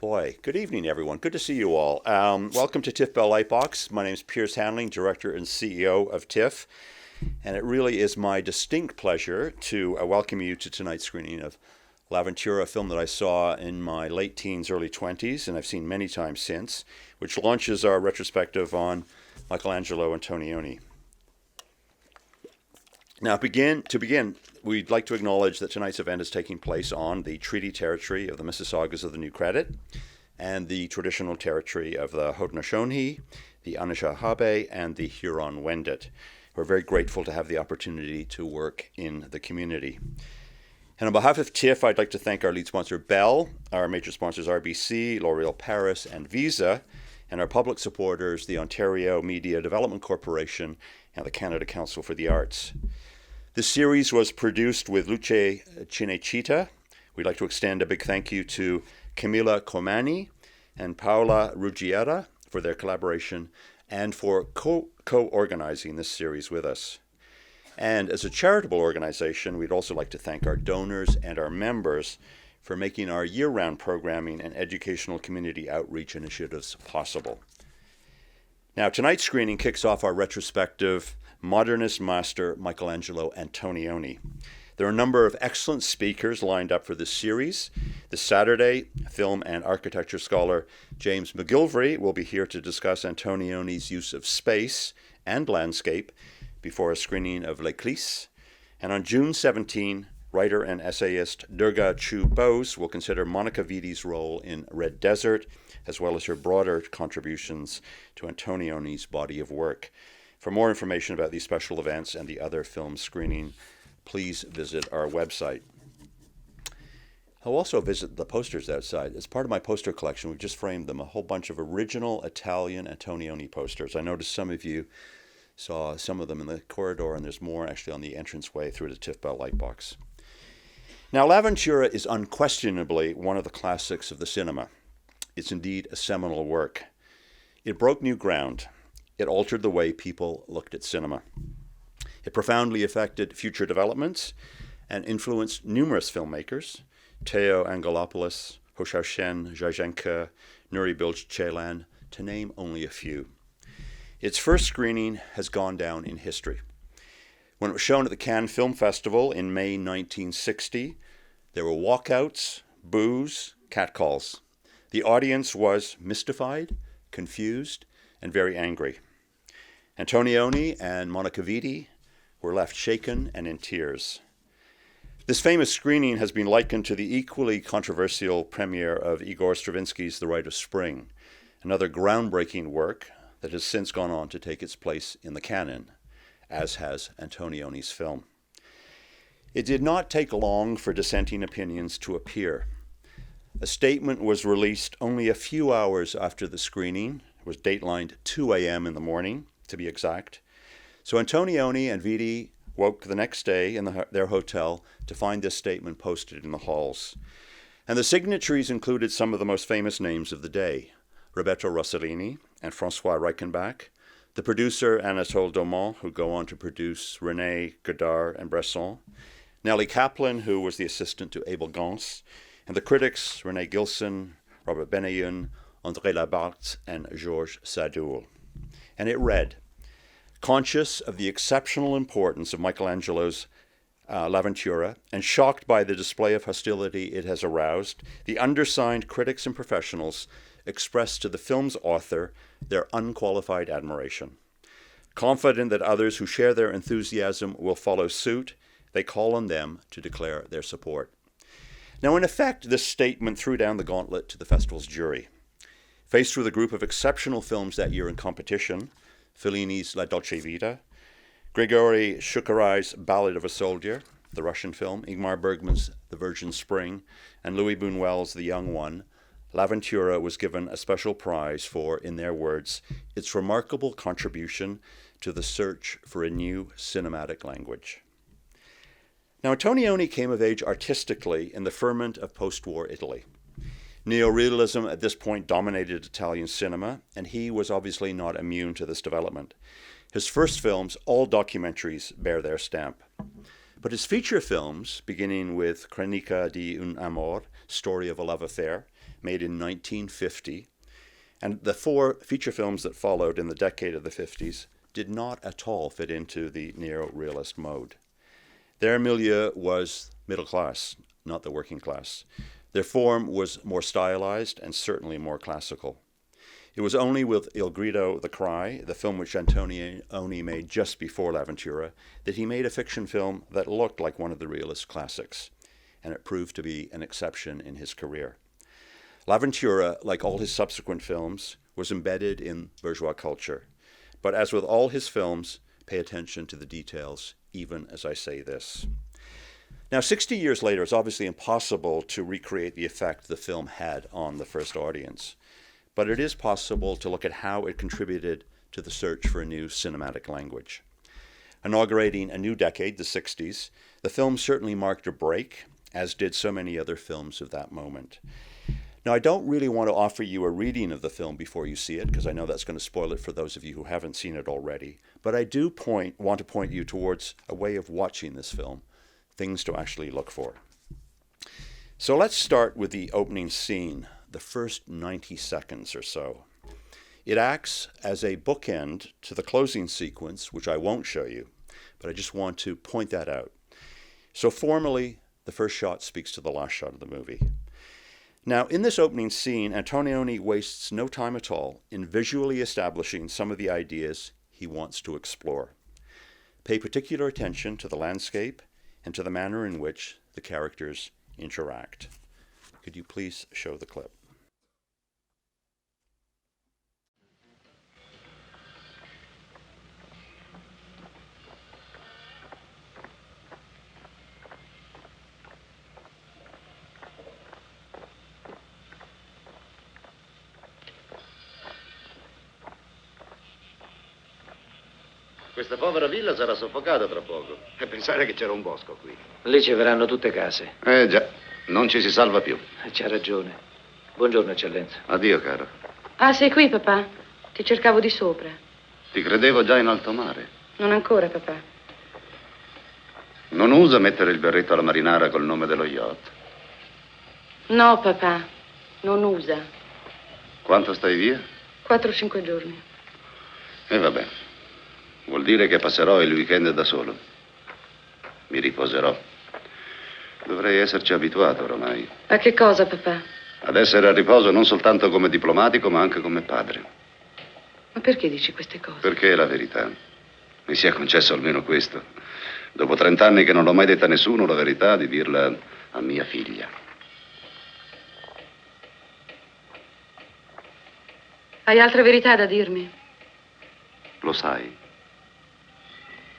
Boy, good evening, everyone. Good to see you all. Welcome to TIFF Bell Lightbox. My name is Piers, Director and CEO of TIFF, and it really is my distinct pleasure to welcome you to tonight's screening of L'Avventura, a film that I saw in my late teens, early 20s, and I've seen many times since, which launches our retrospective on Michelangelo Antonioni. Now, to begin, we'd like to acknowledge that tonight's event is taking place on the treaty territory of the Mississaugas of the New Credit and the traditional territory of the Haudenosaunee, the Anishinaabe, and the Huron-Wendat. We're very grateful to have the opportunity to work in the community. And on behalf of TIFF, I'd like to thank our lead sponsor, Bell, our major sponsors, RBC, L'Oréal Paris, and Visa, and our public supporters, the Ontario Media Development Corporation and the Canada Council for the Arts. This series was produced with Luce Cinecittà. We'd like to extend a big thank you to Camilla Comani and Paola Ruggiera for their collaboration and for co-organizing this series with us. And as a charitable organization, we'd also like to thank our donors and our members for making our year-round programming and educational community outreach initiatives possible. Now, tonight's screening kicks off our retrospective Modernist Master Michelangelo Antonioni. There are a number of excellent speakers lined up for this series. This Saturday, film and architecture scholar James McGilvray will be here to discuss Antonioni's use of space and landscape before a screening of L'Eclisse. And on June 17, writer and essayist Durga Chu Bose will consider Monica Vitti's role in Red Desert, as well as her broader contributions to Antonioni's body of work. For more information about these special events and the other film screening, please visit our website. I'll also visit the posters outside. As part of my poster collection, we've just framed them, a whole bunch of original Italian Antonioni posters. I noticed some of you saw some of them in the corridor, and there's more actually on the entranceway through the TIFF Bell Lightbox. Now, L'Avventura is unquestionably one of the classics of the cinema. It's indeed a seminal work. It broke new ground. It altered the way people looked at cinema. It profoundly affected future developments and influenced numerous filmmakers, Teo Angelopoulos, Hoshao Shen, Zhaizhenke, Nuri Bilge-Ceylan, to name only a few. Its first screening has gone down in history. When it was shown at the Cannes Film Festival in May 1960, there were walkouts, boos, catcalls. The audience was mystified, confused, and very angry. Antonioni and Monica Vitti were left shaken and in tears. This famous screening has been likened to the equally controversial premiere of Igor Stravinsky's The Rite of Spring, another groundbreaking work that has since gone on to take its place in the canon, as has Antonioni's film. It did not take long for dissenting opinions to appear. A statement was released only a few hours after the screening. It was datelined 2 a.m. in the morning, to be exact. So Antonioni and Vitti woke the next day in their hotel to find this statement posted in the halls. And the signatories included some of the most famous names of the day: Roberto Rossellini and François Reichenbach, the producer Anatole Daumont, who go on to produce René Godard and Bresson, Nellie Kaplan, who was the assistant to Abel Gance, and the critics René Gilson, Robert Benayoun, André Labarthe, and Georges Sadoul. And it read, conscious of the exceptional importance of Michelangelo's L'Avventura, and shocked by the display of hostility it has aroused, the undersigned critics and professionals express to the film's author their unqualified admiration. Confident that others who share their enthusiasm will follow suit, they call on them to declare their support. Now, in effect, this statement threw down the gauntlet to the festival's jury. Faced with a group of exceptional films that year in competition, Fellini's La Dolce Vita, Grigory Shukarai's Ballad of a Soldier, the Russian film, Ingmar Bergman's The Virgin Spring, and Louis Buñuel's The Young One, L'Avventura was given a special prize for, in their words, its remarkable contribution to the search for a new cinematic language. Now, Antonioni came of age artistically in the ferment of post-war Italy. Neorealism at this point dominated Italian cinema, and he was obviously not immune to this development. His first films, all documentaries, bear their stamp. But his feature films, beginning with Cronica di un Amor, Story of a Love Affair, made in 1950, and the 4 feature films that followed in the decade of the 50s did not at all fit into the neo-realist mode. Their milieu was middle class, not the working class. Their form was more stylized and certainly more classical. It was only with Il Grido, The Cry, the film which Antonioni made just before L'Avventura, that he made a fiction film that looked like one of the realist classics, and it proved to be an exception in his career. L'Avventura, like all his subsequent films, was embedded in bourgeois culture. But as with all his films, pay attention to the details, even as I say this. Now, 60 years later, it's obviously impossible to recreate the effect the film had on the first audience. But it is possible to look at how it contributed to the search for a new cinematic language. Inaugurating a new decade, the 60s, the film certainly marked a break, as did so many other films of that moment. Now, I don't really want to offer you a reading of the film before you see it, because I know that's going to spoil it for those of you who haven't seen it already. But I do want to point you towards a way of watching this film, things to actually look for. So let's start with the opening scene, the first 90 seconds or so. It acts as a bookend to the closing sequence, which I won't show you, but I just want to point that out. So formally, the first shot speaks to the last shot of the movie. Now, in this opening scene, Antonioni wastes no time at all in visually establishing some of the ideas he wants to explore. Pay particular attention to the landscape and to the manner in which the characters interact. Could you please show the clip? Questa povera villa sarà soffocata tra poco. E pensare che c'era un bosco qui. Lì ci verranno tutte case. Già, non ci si salva più. C'ha ragione. Buongiorno, eccellenza. Addio, caro. Ah, sei qui, papà? Ti cercavo di sopra. Ti credevo già in alto mare. Non ancora, papà. Non usa mettere il berretto alla marinara col nome dello yacht. No, papà. Non usa. Quanto stai via? 4 o 5 giorni. E vabbè. Vuol dire che passerò il weekend da solo. Mi riposerò. Dovrei esserci abituato ormai. A che cosa, papà? Ad essere a riposo non soltanto come diplomatico, ma anche come padre. Ma perché dici queste cose? Perché è la verità. Mi sia concesso almeno questo. Dopo 30 anni che non l'ho mai detta a nessuno, la verità di dirla a mia figlia. Hai altre verità da dirmi? Lo sai.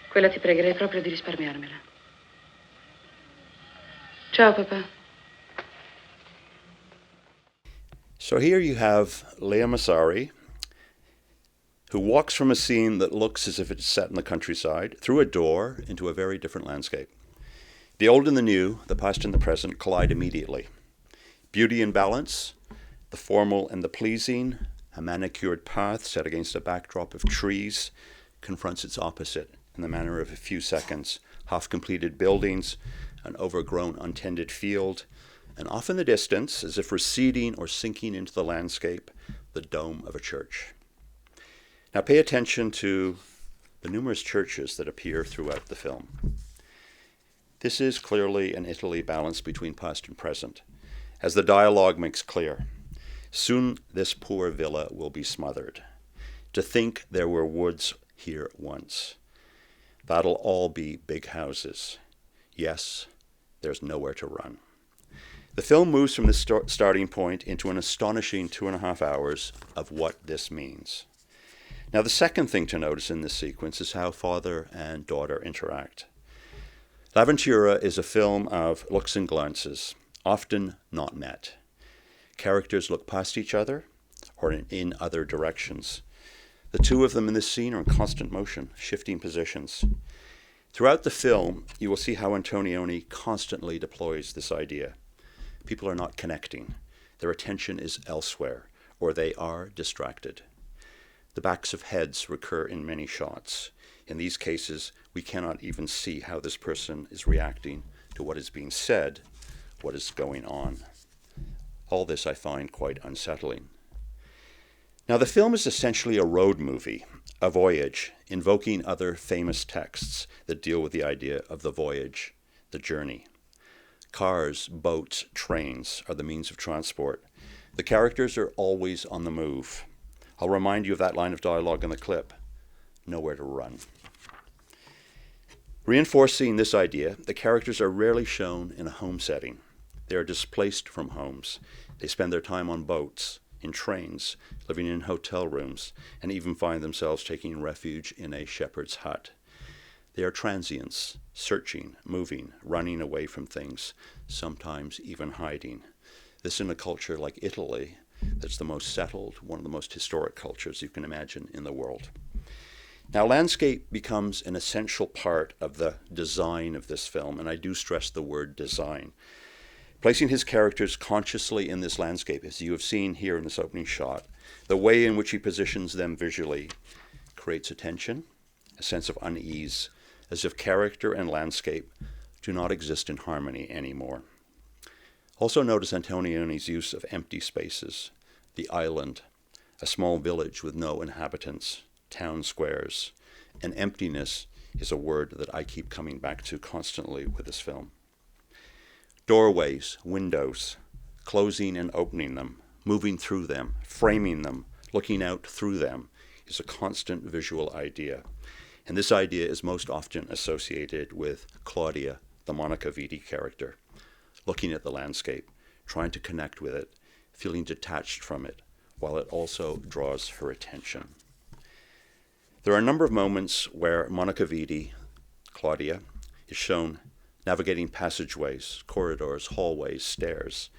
Quella ti pregherei proprio di risparmiarmela. Ciao, papà. So here you have Lea Massari, who walks from a scene that looks as if it's set in the countryside, through a door into a very different landscape. The old and the new, the past and the present, collide immediately. Beauty and balance, the formal and the pleasing, a manicured path set against a backdrop of trees, confronts its opposite in the manner of a few seconds. Half-completed buildings, an overgrown, untended field, and off in the distance, as if receding or sinking into the landscape, the dome of a church. Now pay attention to the numerous churches that appear throughout the film. This is clearly an Italy balanced between past and present. As the dialogue makes clear, soon this poor villa will be smothered. To think there were woods here once. That'll all be big houses. Yes, there's nowhere to run. The film moves from this starting point into an astonishing 2.5 hours of what this means. Now, the second thing to notice in this sequence is how father and daughter interact. L'Avventura is a film of looks and glances, often not met. Characters look past each other or in other directions. The two of them in this scene are in constant motion, shifting positions. Throughout the film, you will see how Antonioni constantly deploys this idea. People are not connecting. Their attention is elsewhere, or they are distracted. The backs of heads recur in many shots. In these cases, we cannot even see how this person is reacting to what is being said, what is going on. All this I find quite unsettling. Now, the film is essentially a road movie, a voyage, invoking other famous texts that deal with the idea of the voyage, the journey. Cars, boats, trains are the means of transport. The characters are always on the move. I'll remind you of that line of dialogue in the clip, nowhere to run. Reinforcing this idea, the characters are rarely shown in a home setting. They are displaced from homes. They spend their time on boats, in trains, living in hotel rooms, and even find themselves taking refuge in a shepherd's hut. They are transients, searching, moving, running away from things, sometimes even hiding. This in a culture like Italy, that's the most settled, one of the most historic cultures you can imagine in the world. Now, landscape becomes an essential part of the design of this film, and I do stress the word design. Placing his characters consciously in this landscape, as you have seen here in this opening shot, the way in which he positions them visually creates a tension, a sense of unease, as if character and landscape do not exist in harmony anymore. Also notice Antonioni's use of empty spaces, the island, a small village with no inhabitants, town squares. And emptiness is a word that I keep coming back to constantly with this film. Doorways, windows, closing and opening them, moving through them, framing them, looking out through them is a constant visual idea. And this idea is most often associated with Claudia, the Monica Vitti character, looking at the landscape, trying to connect with it, feeling detached from it, while it also draws her attention. There are a number of moments where Monica Vitti, Claudia, is shown navigating passageways, corridors, hallways, stairs,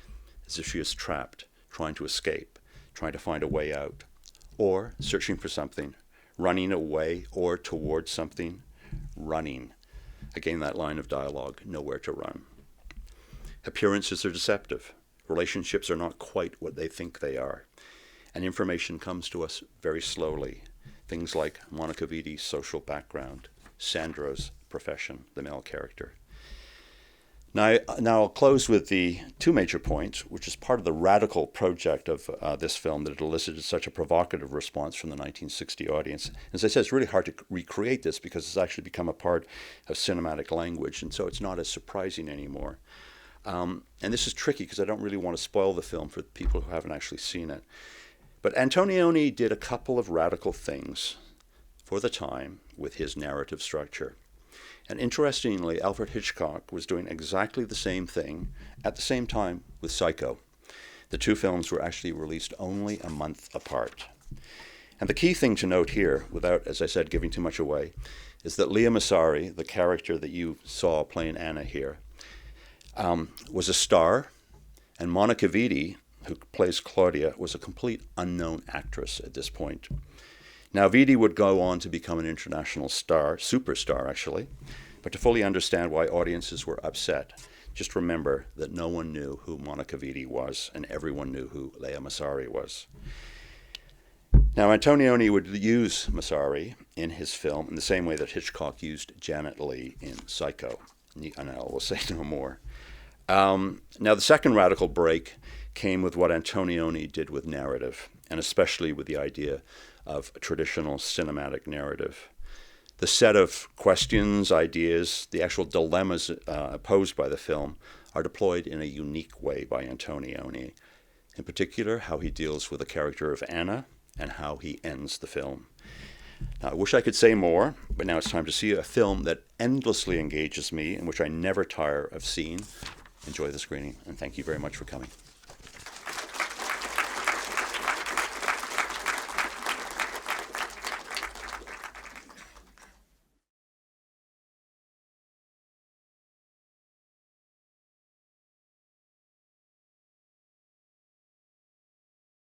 as if she is trapped, trying to escape, trying to find a way out, or searching for something, running away or towards something, running. Again, that line of dialogue, nowhere to run. Appearances are deceptive. Relationships are not quite what they think they are. And information comes to us very slowly. Things like Monica Vitti's social background, Sandro's profession, the male character. Now I'll close with the two major points, which is part of the radical project of this film that elicited such a provocative response from the 1960 audience. As I said, it's really hard to recreate this because it's actually become a part of cinematic language, and so it's not as surprising anymore. And this is tricky because I don't really want to spoil the film for people who haven't actually seen it. But Antonioni did a couple of radical things for the time with his narrative structure. And interestingly, Alfred Hitchcock was doing exactly the same thing at the same time with Psycho. The two films were actually released only a month apart. And the key thing to note here, without, as I said, giving too much away, is that Lea Massari, the character that you saw playing Anna here, was a star, and Monica Vitti, who plays Claudia, was a complete unknown actress at this point. Now, Vitti would go on to become an international star, superstar actually, but to fully understand why audiences were upset, just remember that no one knew who Monica Vitti was, and everyone knew who Lea Massari was. Now, Antonioni would use Massari in his film in the same way that Hitchcock used Janet Leigh in Psycho, and I will say no more. Now, the second radical break came with what Antonioni did with narrative, and especially with the idea of a traditional cinematic narrative. The set of questions, ideas, the actual dilemmas posed by the film are deployed in a unique way by Antonioni. In particular, how he deals with the character of Anna and how he ends the film. Now, I wish I could say more, but now it's time to see a film that endlessly engages me and which I never tire of seeing. Enjoy the screening, and thank you very much for coming.